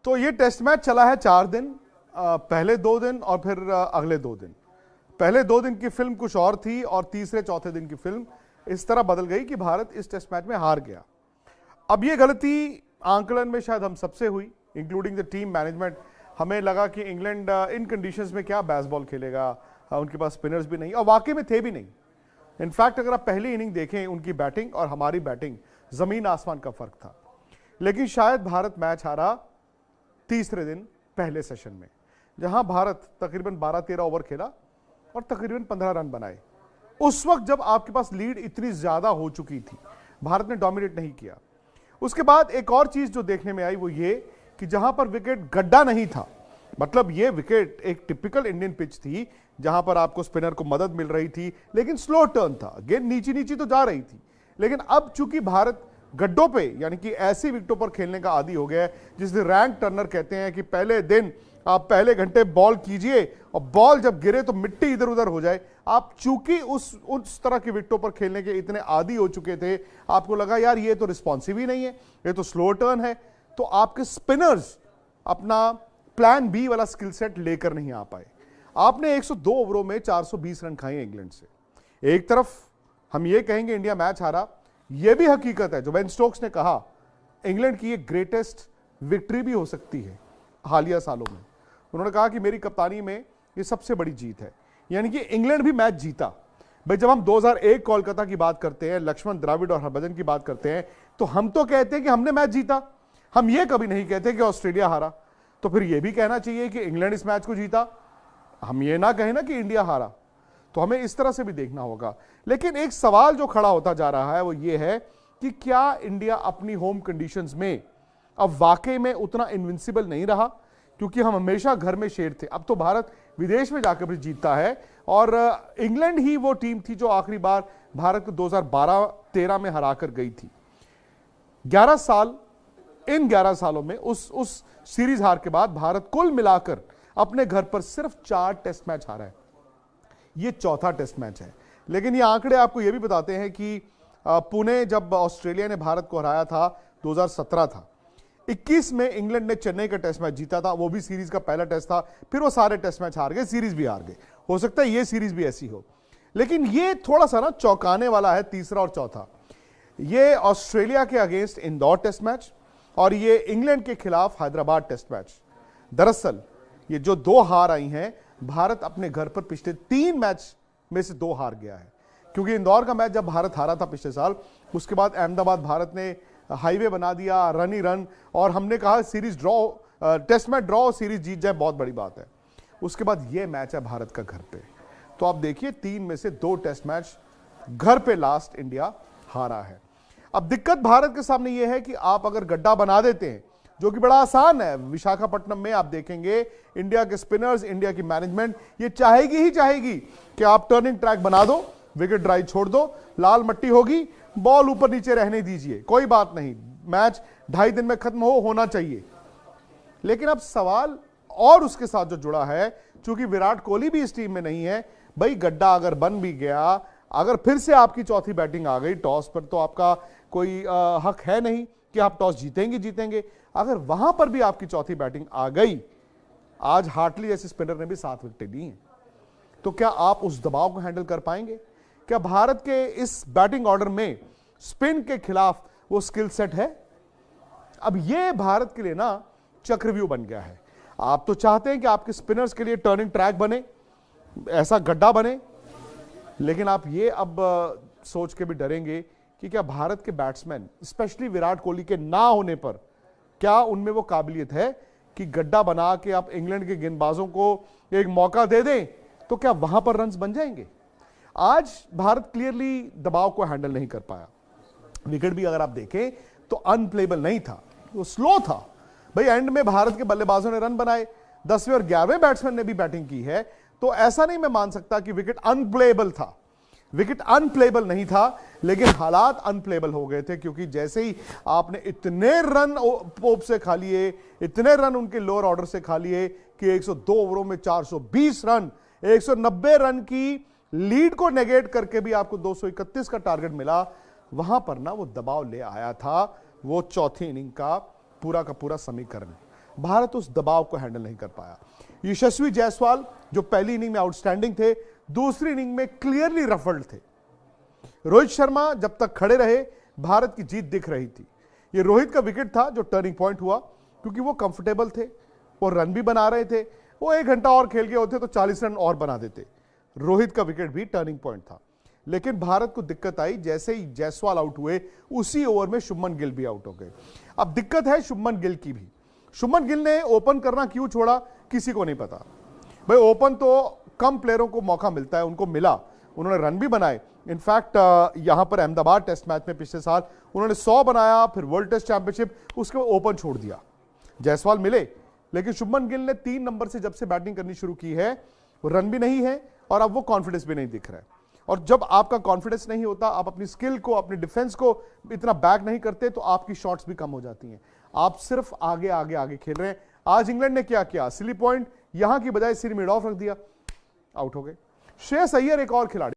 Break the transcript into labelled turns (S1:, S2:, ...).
S1: तो ये test match चला है 4 दिन, पहले 2 दिन और फिर अगले 2 दिन। पहले 2 दिन की फिल्म कुछ और थी और तीसरे चौथे दिन की फिल्म इस तरह बदल गई कि भारत इस टेस्ट मैच में हार गया। अब ये गलती आंकलन में शायद हम सबसे हुई, इंक्लूडिंग द टीम मैनेजमेंट। हमें लगा कि इंग्लैंड इन कंडीशंस में क्या बेसबॉल खेलेगा, उनके पास स्पिनर्स भी नहीं और वाकई में थे भी नहीं। इनफैक्ट अगर आप पहली इनिंग देखें उनकी बैटिंग और हमारी बैटिंग, जमीन आसमान का फर्क था। लेकिन शायद भारत मैच हारा तीसरे दिन पहले सेशन में, जहां भारत तकरीबन 12-13 ओवर खेला और तकरीबन 15 रन बनाए। उस वक्त जब आपके पास लीड इतनी ज्यादा हो चुकी थी, भारत ने डोमिनेट नहीं किया। उसके बाद एक और चीज जो देखने में आई वो ये कि जहां पर विकेट गड्ढा नहीं था, मतलब ये विकेट एक टिपिकल इंडियन पिच थी जहां पर आपको स्पिनर को मदद मिल रही थी, लेकिन स्लो टर्न था, गेंद नीची नीची तो जा रही थी। लेकिन अब चूंकि भारत गड्ढों पे यानी कि ऐसी विकेटों पर खेलने का आदी हो गया है जिसे रैंक टर्नर कहते हैं कि पहले दिन आप पहले घंटे बॉल कीजिए और बॉल जब गिरे तो मिट्टी इधर उधर हो जाए। आप चूंकि उस तरह की विकेटों पर खेलने के इतने आदी हो चुके थे, आपको लगा यार ये तो रिस्पॉन्सिव ही नहीं है, ये तो स्लो टर्न है। तो आपके स्पिनर्स अपना प्लान बी वाला स्किल सेट लेकर नहीं आ पाए। आपने 102 ओवरों में 420 रन खाए इंग्लैंड से। एक तरफ हम ये कहेंगे इंडिया मैच हारा, यह भी हकीकत है जो बेन स्टोक्स ने कहा, इंग्लैंड की एक ग्रेटेस्ट विक्ट्री भी हो सकती है हालिया सालों में। उन्होंने कहा कि मेरी कप्तानी में यह सबसे बड़ी जीत है, यानी कि इंग्लैंड भी मैच जीता। भाई जब हम 2001 कोलकाता की बात करते हैं, लक्ष्मण द्रविड़ और हरभजन की बात करते हैं, तो हम तो कहते हैं कि हमने मैच जीता, हम ये कभी नहीं कहते कि ऑस्ट्रेलिया हारा। तो फिर यह भी कहना चाहिए कि इंग्लैंड इस मैच को जीता, हम ये ना कहें ना कि इंडिया हारा। तो हमें इस तरह से भी देखना होगा। लेकिन एक सवाल जो खड़ा होता जा रहा है वो ये है कि क्या इंडिया अपनी होम कंडीशंस में अब वाकई में उतना इनविंसिबल नहीं रहा, क्योंकि हम हमेशा घर में शेर थे। अब तो भारत विदेश में जाकर भी जीतता है और इंग्लैंड ही वो टीम थी जो आखिरी बार भारत को 2012-13 में हराकर गई थी। 11 साल, इन 11 सालों में उस सीरीज हार के बाद भारत कुल मिलाकर अपने घर पर सिर्फ 4 टेस्ट मैच हारा है। ये चौथा टेस्ट मैच है। लेकिन ये आंकड़े आपको ये भी बताते हैं कि पुणे जब ऑस्ट्रेलिया ने भारत को हराया था 2017 था, 21 में इंग्लैंड ने चेन्नई का टेस्ट मैच जीता था, वो भी सीरीज का पहला टेस्ट था। फिर वो सारे टेस्ट मैच हार गए, सीरीज भी हार गए। हो सकता है ये सीरीज भी ऐसी हो। लेकिन ये थोड़ा सा ना चौंकाने वाला है, तीसरा और चौथा। ये ऑस्ट्रेलिया के अगेंस्ट इंदौर टेस्ट मैच और ये इंग्लैंड के खिलाफ हैदराबाद टेस्ट मैच। दरअसल ये जो 2 हार आई हैं, भारत अपने घर पर पिछले 3 मैच में से 2 हार गया है। क्योंकि इंदौर का मैच जब भारत हारा था पिछले साल, उसके बाद अहमदाबाद भारत ने हाईवे बना दिया, रन ही रन, और हमने कहा series draw, test match draw, series जीत जाए बहुत बड़ी बात है। उसके बाद ये मैच है भारत का घर पे। तो आप देखिए 3 में से 2 टेस्ट मैच घर पे लास्ट इंडिया हारा है। अब दिक्कत भारत के सामने यह है कि आप अगर गड्ढा बना देते हैं, जो कि बड़ा आसान है, विशाखापट्टनम में आप देखेंगे इंडिया के स्पिनर्स, इंडिया की मैनेजमेंट ये चाहेगी ही चाहेगी कि आप टर्निंग ट्रैक बना दो, विकेट ड्राइव छोड़ दो, लाल मट्टी होगी, बॉल ऊपर नीचे रहने दीजिए, कोई बात नहीं, मैच 2.5 दिन में खत्म होना चाहिए। लेकिन अब सवाल और उसके साथ जो जुड़ा है, चूंकि विराट कोहली भी इस टीम में नहीं है, भाई गड्ढा अगर बन भी गया, अगर फिर से आपकी चौथी बैटिंग आ गई टॉस पर, तो आपका कोई हक है नहीं कि आप टॉस जीतेंगे। अगर वहां पर भी आपकी चौथी बैटिंग आ गई, आज हार्टली जैसे स्पिनर ने भी 7 विकेटें दी हैं, तो क्या आप उस दबाव को हैंडल कर पाएंगे? क्या भारत के इस बैटिंग ऑर्डर में स्पिन के खिलाफ वो स्किल सेट है? अब ये भारत के लिए ना चक्रव्यूह बन गया है। आप तो चाहते हैं कि आपके स्पिनर्स के लिए टर्निंग ट्रैक बने, ऐसा गड्ढा बने, लेकिन आप ये अब सोच के भी डरेंगे कि क्या भारत के बैट्समैन, स्पेशली विराट कोहली के ना होने पर, क्या उनमें वो काबिलियत है कि गड्ढा बना के आप इंग्लैंड के गेंदबाजों को एक मौका दे दें, तो क्या वहां पर रन्स बन जाएंगे? आज भारत क्लियरली दबाव को हैंडल नहीं कर पाया। विकेट भी अगर आप देखें तो अनप्लेबल नहीं था, वो स्लो था। भाई एंड में भारत के बल्लेबाजों ने रन बनाए, 10वें और 11वें बैट्समैन ने भी बैटिंग की है, तो ऐसा नहीं मैं मान सकता कि विकेट अनप्लेबल था। विकेट अनप्लेबल नहीं था, लेकिन हालात अनप्लेबल हो गए थे, क्योंकि जैसे ही आपने इतने रन पोप से खा लिए, इतने रन उनके लोअर ऑर्डर से खा लिए कि 102 ओवरों में 420 रन, 190 रन की लीड को नेगेट करके भी आपको 231 का टारगेट मिला, वहां पर ना वो दबाव ले आया था वो चौथी इनिंग का पूरा समीकरण। भारत उस दबाव को हैंडल नहीं कर पाया। यशस्वी जायसवाल जो पहली इनिंग में आउटस्टैंडिंग थे, दूसरी इनिंग में क्लियरली रफल्ड थे। रोहित शर्मा जब तक खड़े रहे, भारत की जीत दिख रही थी। ये रोहित का विकेट था जो टर्निंग पॉइंट हुआ, क्योंकि वो कंफर्टेबल थे, वो रन भी बना रहे थे। वो 1 घंटा और खेल गए होते तो 40 रन और बना देते। रोहित का विकेट भी टर्निंग पॉइंट था। लेकिन भारत को दिक्कत आई, जैसे ही जायसवाल आउट हुए उसी ओवर में शुभमन गिल भी आउट हो गए। अब दिक्कत है शुभमन गिल की भी। शुभमन गिल ने ओपन करना क्यों छोड़ा, किसी को नहीं पता। भाई ओपन तो कम प्लेयरों को मौका मिलता है, उनको मिला, उन्होंने रन भी बनाए। इनफैक्ट यहां पर अहमदाबाद टेस्ट मैच में पिछले साल उन्होंने 100 बनाया, फिर वर्ल्ड टेस्ट चैंपियनशिप, उसके बाद ओपन छोड़ दिया। जायसवाल मिले, लेकिन शुभमन गिल ने 3 नंबर से जब से बैटिंग करनी शुरू की है, वो रन भी नहीं है और अब वो कॉन्फिडेंस भी नहीं दिख रहा है। और जब आपका कॉन्फिडेंस नहीं होता, आप अपनी स्किल को, अपनी डिफेंस को इतना बैक नहीं करते, तो आपकी शॉट्स भी कम हो जाती हैं। आप सिर्फ आगे आगे आगे खेल रहे हैं। आज इंग्लैंड ने क्या किया, सिली पॉइंट, यहां की बजाय सिर मिड ऑफ रख दिया, आउट हो गए। श्रेयस अय्यर एक और खिलाड़ी